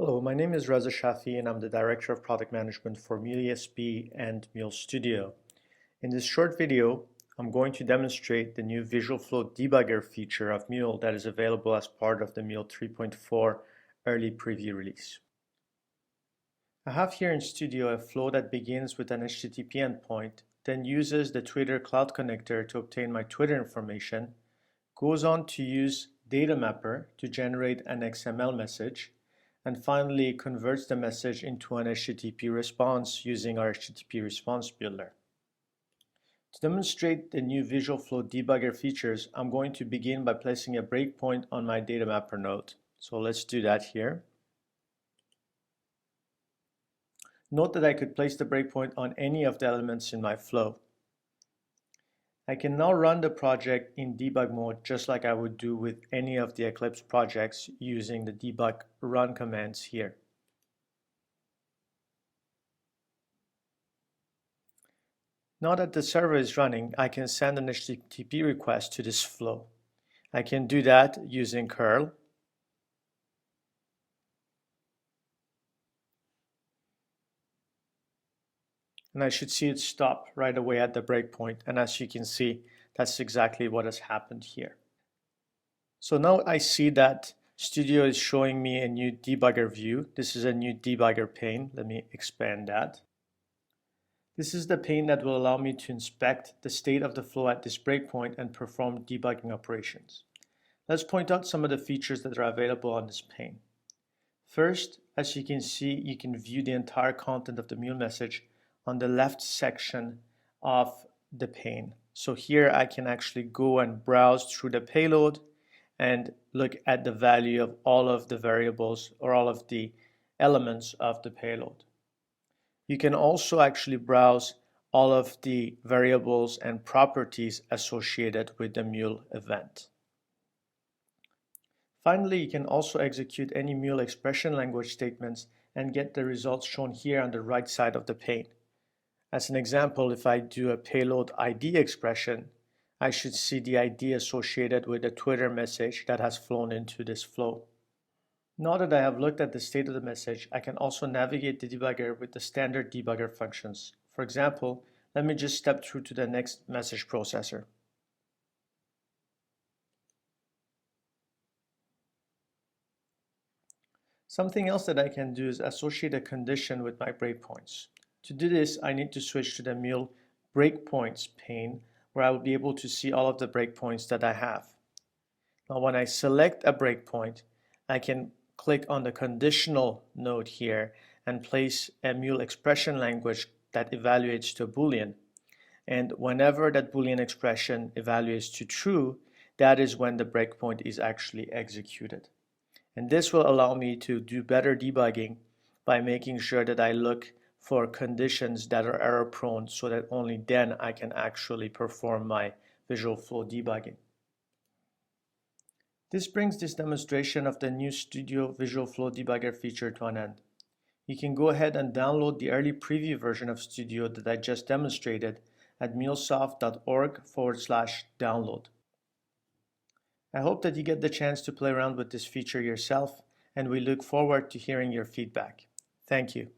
Hello, my name is Reza Shafi and I'm the Director of Product Management for Mule ESP and Mule Studio. In this short video, I'm going to demonstrate the new Visual Flow Debugger feature of Mule that is available as part of the Mule 3.4 early preview release. I have here in Studio a flow that begins with an HTTP endpoint, then uses the Twitter Cloud Connector to obtain my Twitter information, goes on to use Data Mapper to generate an XML message, and finally converts the message into an HTTP response using our HTTP response builder. To demonstrate the new Visual Flow Debugger features, I'm going to begin by placing a breakpoint on my Data Mapper node. So let's do that here. Note that I could place the breakpoint on any of the elements in my flow. I can now run the project in debug mode just like I would do with any of the Eclipse projects using the debug run commands here. Now that the server is running, I can send an HTTP request to this flow. I can do that using curl. And I should see it stop right away at the breakpoint. And as you can see, that's exactly what has happened here. So now I see that Studio is showing me a new debugger view. This is a new debugger pane. Let me expand that. This is the pane that will allow me to inspect the state of the flow at this breakpoint and perform debugging operations. Let's point out some of the features that are available on this pane. First, as you can see, you can view the entire content of the Mule message on the left section of the pane. So here I can actually go and browse through the payload and look at the value of all of the variables or all of the elements of the payload. You can also actually browse all of the variables and properties associated with the Mule event. Finally, you can also execute any Mule expression language statements and get the results shown here on the right side of the pane. As an example, if I do a payload ID expression, I should see the ID associated with the Twitter message that has flown into this flow. Now that I have looked at the state of the message, I can also navigate the debugger with the standard debugger functions. For example, let me just step through to the next message processor. Something else that I can do is associate a condition with my breakpoints. To do this, I need to switch to the Mule breakpoints pane where I will be able to see all of the breakpoints that I have. Now when I select a breakpoint, I can click on the conditional node here and place a Mule expression language that evaluates to a Boolean. And whenever that Boolean expression evaluates to true, that is when the breakpoint is actually executed. And this will allow me to do better debugging by making sure that I look for conditions that are error prone so that only then I can actually perform my Visual Flow debugging. This brings this demonstration of the new Studio Visual Flow Debugger feature to an end. You can go ahead and download the early preview version of Studio that I just demonstrated at mulesoft.org/download. I hope that you get the chance to play around with this feature yourself, and we look forward to hearing your feedback. Thank you.